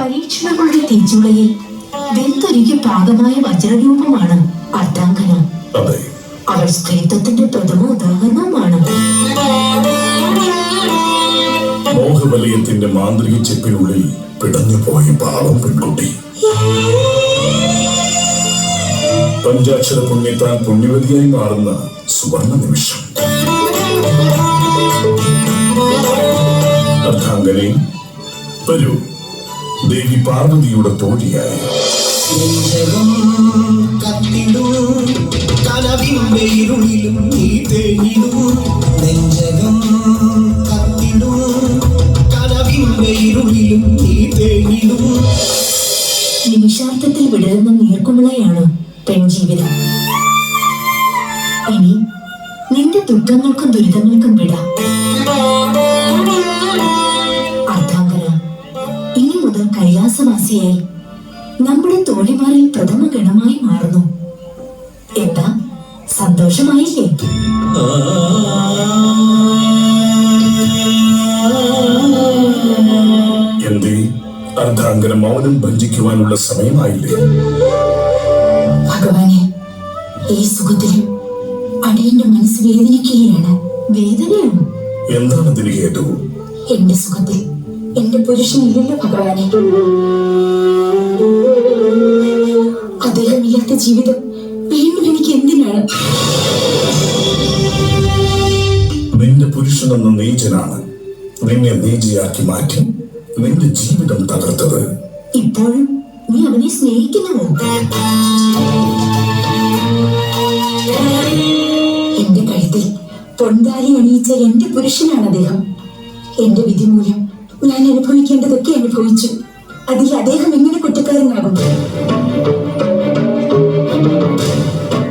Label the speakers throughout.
Speaker 1: പരീക്ഷണങ്ങളുടെ തീച്ചുളയിൽ വെന്തൊരുക്കി പാകമായ വജ്രരൂപമാണ് അർദ്ധാംഗന. അവൾ സ്ത്രീത്വത്തിന്റെ പ്രഥമ ഉദാഹരണവുമാണ്.
Speaker 2: മോഹവലയത്തിന്റെ മാന്ത്രിക ചെപ്പിനുള്ളിൽ പിടഞ്ഞുപോയ പാവം പെൺകുട്ടി. പഞ്ചാക്ഷര പുണ്യത്താൽ പുണ്യവതിയായി മാറുന്ന സുവർണ നിമിഷം. അർദ്ധാംഗനെ വരൂ, ദേവി പാർവതിയുടെ തോഴിയായി.
Speaker 1: നിമിഷാർത്ഥത്തിൽ വിടരുന്ന നീർക്കുമിളയാണ് പെൺജീവിതം. ഇനി നിന്റെ ദുഃഖങ്ങൾക്കും ദുരിതങ്ങൾക്കും വിട. അർദ്ധാംഗന ഇനി മുതൽ കൈലാസവാസിയായി നമ്മുടെ തോഴിമാരിൽ പ്രഥമ ഗണമായി മാറുന്നു. എന്താ, സന്തോഷമായില്ലേ?
Speaker 2: എന്തേ അർദ്ധാംഗന മൗനം ഭഞ്ജിക്കുവാനുള്ള സമയമായില്ലേ?
Speaker 1: ഭഗവാനെ, ഈ സുഖത്തിലും അടിയന്റെ മനസ്സ് വേദനിക്കുകയാണ്. വേദനയാണ്.
Speaker 2: എന്താണ് ഇതിന് ഹേതു?
Speaker 1: എന്റെ സുഖത്തിൽ എന്റെ പുരുഷനില്ലല്ലോ ഭഗവാനെ. അദ്ദേഹമില്ലാത്ത ജീവിതം വീണ്ടും എനിക്ക് എന്തിനാണ്?
Speaker 2: നിന്റെ പുരുഷനെന്ന നീചനാണ് നിന്നെ നീചയാക്കി മാറ്റി നിന്റെ ജീവിതം തകർത്തത്.
Speaker 1: ഇപ്പോഴും നീ അവനെ സ്നേഹിക്കുന്നുവോ? എന്റെ കഴുത്തിൽ പൊൻതാലി അണിയിച്ച എന്റെ പുരുഷനാണ് അദ്ദേഹം. എന്റെ വിധി മൂലം ഞാൻ അനുഭവിക്കേണ്ടതൊക്കെ അനുഭവിച്ചു. അതിൽ അദ്ദേഹം എങ്ങനെ കുറ്റക്കാരനാകും?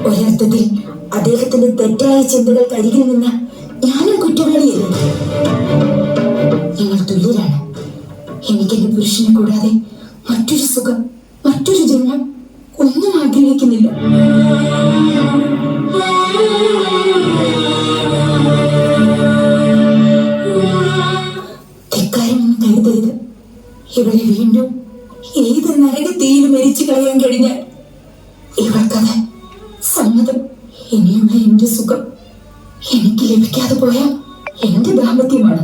Speaker 1: ഒരർത്ഥത്തിൽ അദ്ദേഹത്തിന്റെ തെറ്റായ ചിന്തകൾക്ക് അരികിൽ നിന്ന ഞാനും കുറ്റവാളിയല്ല. ഞങ്ങൾ തുല്യരാണ്. എനിക്ക് എന്റെ പുരുഷനെ കൂടാതെ മറ്റൊരു സുഖം, മറ്റൊരു ജന്മം ഒന്നും ആഗ്രഹിക്കുന്നില്ല. തെക്കാരമൊന്നും കരുതരുത്. ഇവളെ വീണ്ടും ഏത് നരകത്തീയിൽ മരിച്ചു കളയാൻ കഴിഞ്ഞാൽ ഇവൾക്കത് സമ്മതം. ഇനിയുള്ള എന്റെ സുഖം എനിക്ക് ലഭിക്കാതെ പോയ എന്റെ ദാമ്പത്യമാണ്.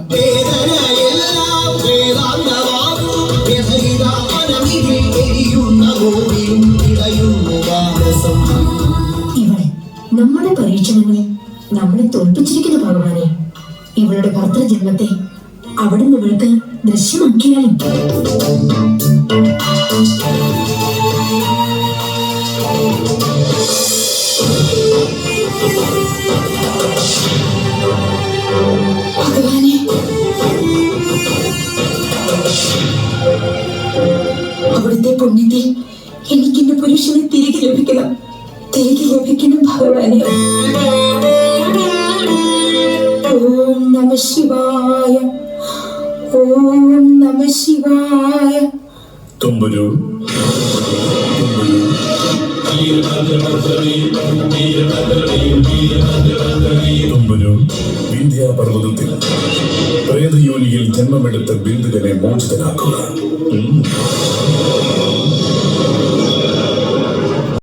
Speaker 1: ഇവളെ നമ്മുടെ പരീക്ഷണങ്ങളിൽ നമ്മളെ തോൽപ്പിച്ചിരിക്കുന്ന ഭഗവാനെ, ഇവളുടെ ഭർത്തൃജന്മത്തെ അവിടുന്ന് ഇവൾക്ക് ദൃശ്യമാക്കിയാലും. ഭഗവാനെ, അവിടുത്തെ പുണ്യത്തിൽ എനിക്ക് എന്റെ പുരുഷനെ തിരികെ ലഭിക്കണം. തിരികെ ലഭിക്കണം ഭഗവാനെ. ഓം നമ ശിവായ, ഓം നമ ശിവായ.
Speaker 2: തുമ്പുരു തുമ്പുരു വിന്ധ്യാപർവ്വതത്തിൽ പ്രേതയോനിയിൽ ജന്മമെടുത്ത ബിന്ദുവിനെ മോചിതനാക്കുക.